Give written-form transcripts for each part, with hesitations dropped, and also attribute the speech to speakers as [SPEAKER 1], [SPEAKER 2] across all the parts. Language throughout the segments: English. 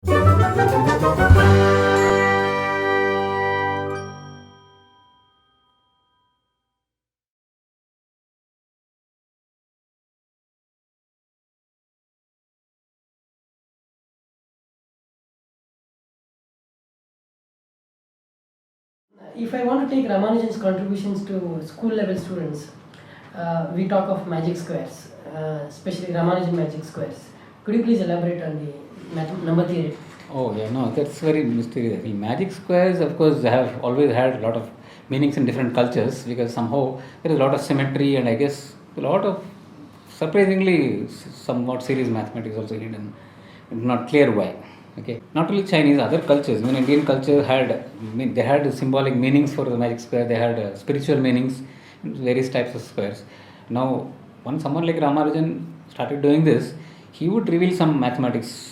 [SPEAKER 1] If I want to take Ramanujan's contributions to school level students, we talk of magic squares, especially Ramanujan magic squares. Could you please elaborate on the number theory?
[SPEAKER 2] Oh yeah, no, that's very mysterious. The magic squares, of course, have always had a lot of meanings in different cultures because somehow there is a lot of symmetry and I guess a lot of surprisingly somewhat serious mathematics also hidden. Not clear why. Okay, not only Chinese, other cultures. Even Indian culture had, they had symbolic meanings for the magic square. They had spiritual meanings in various types of squares. Now, when someone like Ramanujan started doing this, he would reveal some mathematics.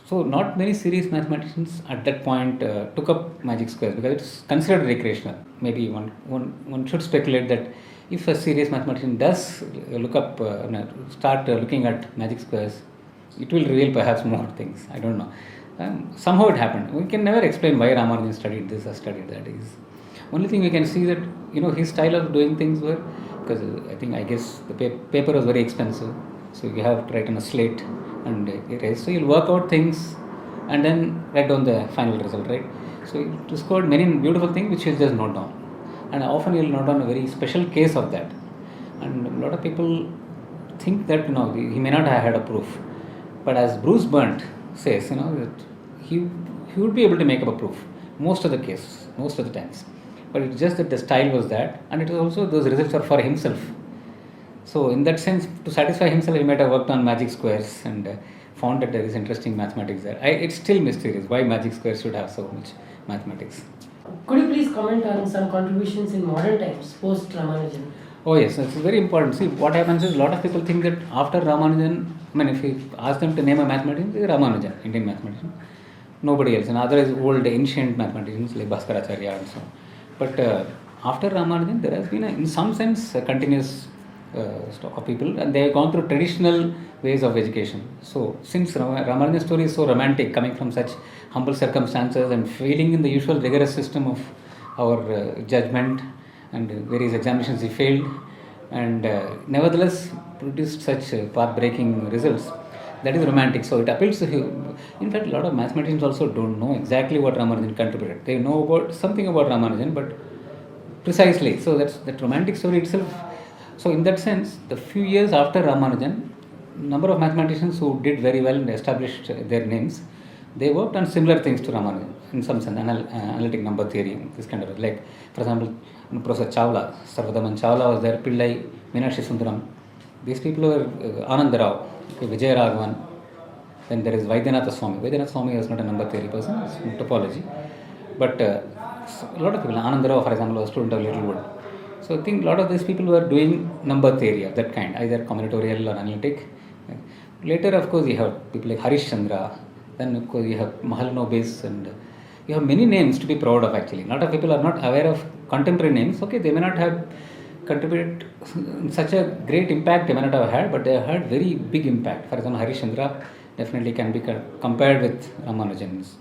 [SPEAKER 2] So not many serious mathematicians at that point took up magic squares because it's considered recreational. Maybe one should speculate that if a serious mathematician does look up, start looking at magic squares, it will reveal perhaps more things. I don't know. Somehow it happened. We can never explain why Ramanujan studied this or studied that. Is only thing we can see that his style of doing things were because I guess the paper was very expensive, so you have to write on a slate and erase. So you'll work out things and then write down the final result, right? So you discovered many beautiful things which you'll just note down, and often you'll note down a very special case of that. And a lot of people think that he may not have had a proof, but as Bruce Burnt says, that he would be able to make up a proof most of the cases, most of the times. But it's just that the style was that, and it was also those results are for himself. So in that sense, to satisfy himself, he might have worked on magic squares and found that there is interesting mathematics there. It's still mysterious why magic squares should have so much mathematics.
[SPEAKER 1] Could you please comment on some contributions in modern times post Ramanujan?
[SPEAKER 2] Oh yes, that's very important. See, what happens is a lot of people think that after Ramanujan, if you ask them to name a mathematician, it's Ramanujan, Indian mathematician. Nobody else. And otherwise, old ancient mathematicians like Bhaskaracharya and so on. But after Ramanujan, there has been, in some sense, a continuous stock of people, and they have gone through traditional ways of education. So, since Ramanujan's story is so romantic, coming from such humble circumstances and failing in the usual rigorous system of our judgment and various examinations he failed, and nevertheless produced such path-breaking results. That is romantic. So it appeals to him. In fact, a lot of mathematicians also don't know exactly what Ramanujan contributed. They know about something about Ramanujan, but precisely. So that's that romantic story itself. So in that sense, the few years after Ramanujan, number of mathematicians who did very well and established their names, they worked on similar things to Ramanujan in some sense, analytic number theory, this kind of like, for example, Professor Chawla, Sarvadaman Chawla was there, Pillai, Meenakshi Sundaram. These people were Anand Rao, Vijay Raghavan. Then there is Vaidyanatha Swami. Vaidyanatha Swami was not a number theory person, it's topology. But a lot of people, Anand Rao, for example, was a student of Littlewood. So I think a lot of these people were doing number theory of that kind, either combinatorial or analytic. Later, of course, you have people like Harish Chandra. Then, of course, you have Mahalanobis, and you have many names to be proud of actually. A lot of people are not aware of contemporary names. Okay, they may not have contributed such a great impact, they may not have had, but they have had very big impact. For example, Harish Chandra definitely can be compared with Ramanujan's.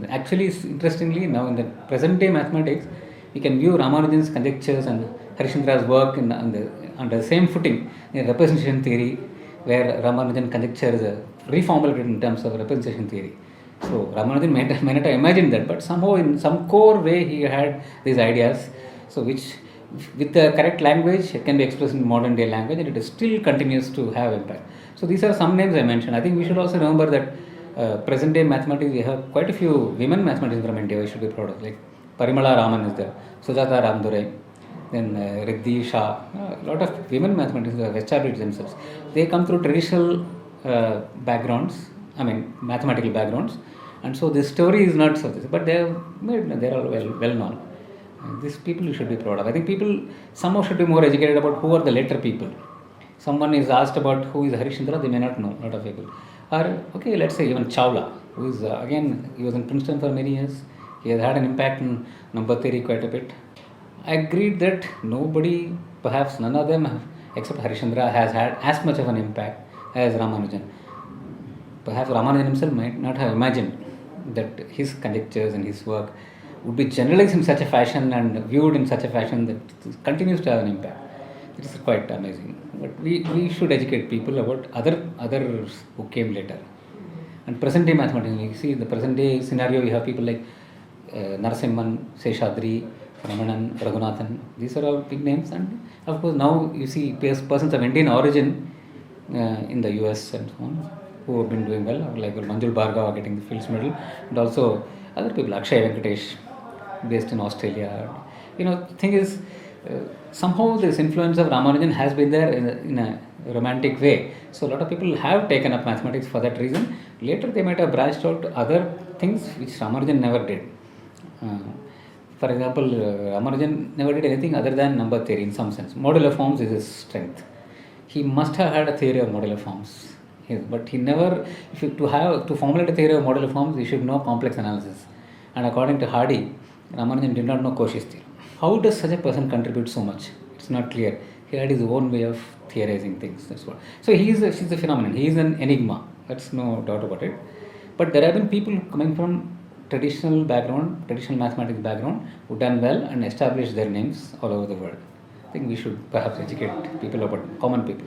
[SPEAKER 2] Actually, interestingly, now in the present day mathematics, we can view Ramanujan's conjectures and Harish Chandra's work on the same footing in representation theory, where Ramanujan conjecture is reformulated in terms of representation theory. So Ramanujan may not have imagined that, but somehow in some core way he had these ideas, so which with the correct language it can be expressed in modern day language, and it still continues to have impact. So these are some names I mentioned. I think we should also remember that present day mathematics, we have quite a few women mathematicians from India we should be proud of, like Parimala Raman is there, Sujata Ramdure, then Riddhi Shah. A lot of women mathematicians have established themselves. They come through traditional backgrounds, mathematical backgrounds, and so this story is not so this, but they are well known. These people you should be proud of. I think people somehow should be more educated about who are the later people. Someone is asked about who is Harish Chandra, they may not know, a lot of people. Or, okay, let's say even Chawla, who is, again, he was in Princeton for many years. He has had an impact in number theory quite a bit. I agreed that nobody, perhaps none of them, except Harish Chandra, has had as much of an impact as Ramanujan. perhaps Ramanujan himself might not have imagined that his conjectures and his work would be generalized in such a fashion and viewed in such a fashion that it continues to have an impact. It is quite amazing. But we should educate people about others who came later. And present day mathematics, you see the present day scenario, you have people like Narasimhan, Seshadri, Ramanan, Raghunathan. These are all big names, and of course now you see persons of Indian origin in the US and so on who have been doing well, like Manjul Bhargava getting the Fields Medal, and also other people, Akshay Venkatesh, based in Australia. The thing is, somehow this influence of Ramanujan has been there in a romantic way. So a lot of people have taken up mathematics for that reason. Later they might have branched out to other things which Ramanujan never did. For example, Ramanujan never did anything other than number theory in some sense. Modular forms is his strength. He must have had a theory of modular forms. But he never, to formulate a theory of modular forms, you should know complex analysis. And according to Hardy, Ramanujan did not know Cauchy's theorem. How does such a person contribute so much? It's not clear. He had his own way of theorizing things. That's what. So he's a phenomenon. He is an enigma. That's no doubt about it. But there have been people coming from traditional mathematics background, who done well and established their names all over the world. I think we should perhaps educate people about common people.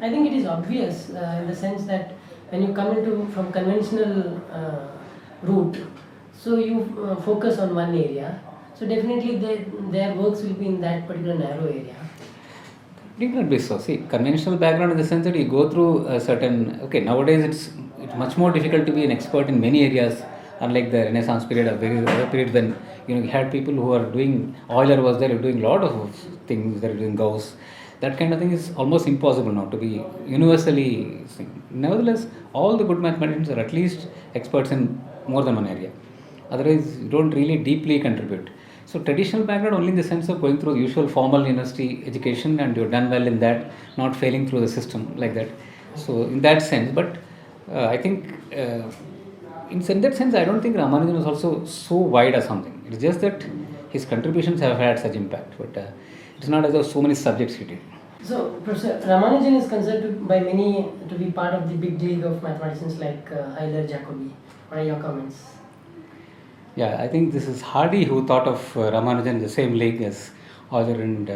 [SPEAKER 1] I think it is obvious in the sense that when you come from conventional route, so you focus on one area. So definitely their works will be in that particular narrow area.
[SPEAKER 2] It not be so. See, conventional background in the sense that you go through a certain. Nowadays it's much more difficult to be an expert in many areas. Unlike the Renaissance period or various other periods when you had people who are doing, Euler was there doing a lot of things, they're doing Gauss. That kind of thing is almost impossible now to be universally seen. Nevertheless, all the good mathematicians are at least experts in more than one area. Otherwise, you don't really deeply contribute. So traditional background only in the sense of going through the usual formal university education and you've done well in that, not failing through the system like that. So in that sense, but I think in that sense, I don't think Ramanujan was also so wide or something. It's just that his contributions have had such impact, but it's not as though so many subjects he did.
[SPEAKER 1] So, Professor, Ramanujan is considered by many to be part of the big league of mathematicians like Euler, Jacobi. What are your comments?
[SPEAKER 2] Yeah, I think this is Hardy who thought of Ramanujan in the same league as Euler and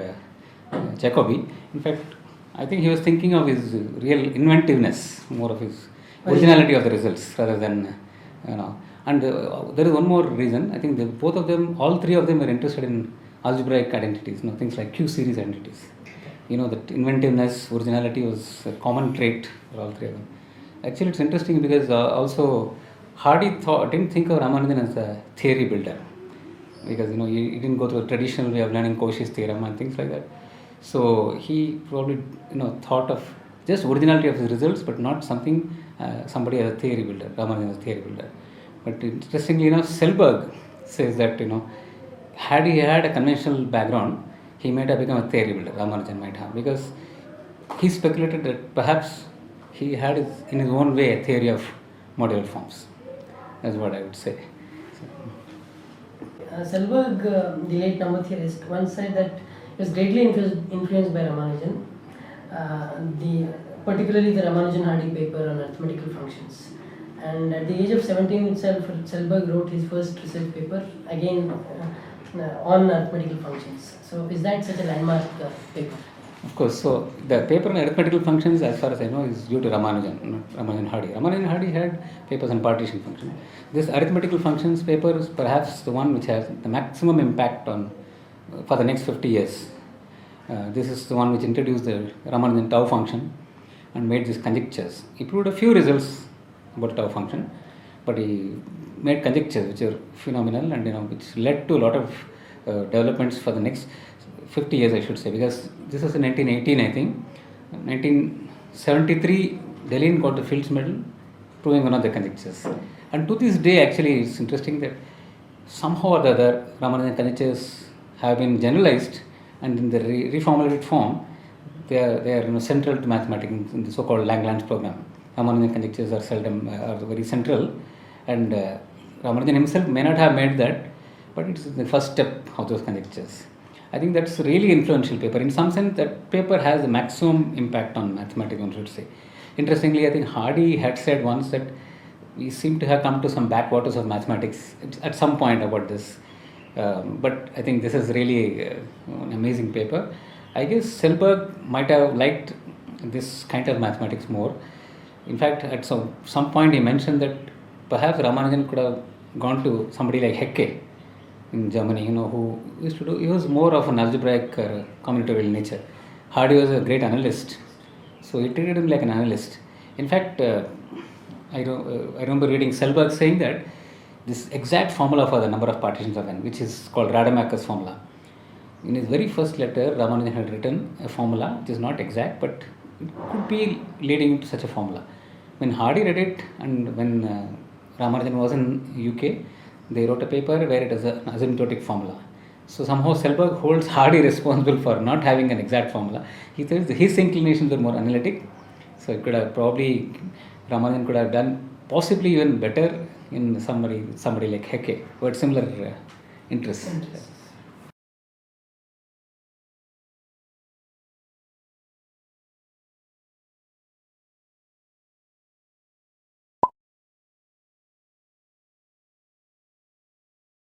[SPEAKER 2] Jacobi. In fact, I think he was thinking of his real inventiveness, more of his originality of the results rather than, And there is one more reason. I think both of them, all three of them, were interested in algebraic identities, things like Q-series identities. That inventiveness, originality was a common trait for all three of them. Actually, it's interesting because also Hardy didn't think of Ramanujan as a theory builder, because he didn't go through a traditional way of learning Cauchy's theorem and things like that. So he probably thought of just originality of his results, but not something somebody as a theory builder, Ramanujan as a theory builder. But interestingly enough, Selberg says that had he had a conventional background, he might have become a theory builder. Ramanujan might have, because he speculated that perhaps he had in his own way a theory of modular forms. That's what I would say.
[SPEAKER 1] Selberg, the late number theorist, once said that he was greatly influenced by Ramanujan, particularly the Ramanujan-Hardy paper on arithmetical functions. And at the age of 17 itself, Selberg wrote his first research paper, again on arithmetical functions. So is that such a landmark paper?
[SPEAKER 2] Of course. So the paper on arithmetical functions, as far as I know, is due to Ramanujan, not Ramanujan-Hardy. Ramanujan-Hardy had papers on partition functions. This arithmetical functions paper is perhaps the one which has the maximum impact for the next 50 years. This is the one which introduced the Ramanujan tau function and made these conjectures. He proved a few results about tau function, but he made conjectures which are phenomenal and which led to a lot of developments for the next 50 years, I should say, because this was in 1918, I think. 1973, Deligne got the Fields Medal, proving one of the conjectures. And to this day, actually, it's interesting that somehow or the other, Ramanujan conjectures have been generalized, and in the reformulated form, they are central to mathematics in the so-called Lagrange program. Ramanujan conjectures are very central, and Ramanujan himself may not have made that, but it's the first step of those conjectures. I think that's a really influential paper. In some sense, that paper has the maximum impact on mathematics, one should say. Interestingly, I think Hardy had said once that we seem to have come to some backwaters of mathematics at some point about this. But I think this is really an amazing paper. I guess Selberg might have liked this kind of mathematics more. In fact, at some point he mentioned that perhaps Ramanujan could have gone to somebody like Hecke in Germany, who used to do, he was more of an algebraic commutative nature. Hardy was a great analyst, so he treated him like an analyst. In fact, I remember reading Selberg saying that this exact formula for the number of partitions of n, which is called Rademacher's formula. In his very first letter, Ramanujan had written a formula which is not exact, but it could be leading to such a formula. When Hardy read it, and when Ramanujan was in UK, they wrote a paper where it is an asymptotic formula. So somehow Selberg holds Hardy responsible for not having an exact formula. He says his inclinations were more analytic, so it could have probably Ramanujan could have done possibly even better in somebody like Hecke who had similar interests.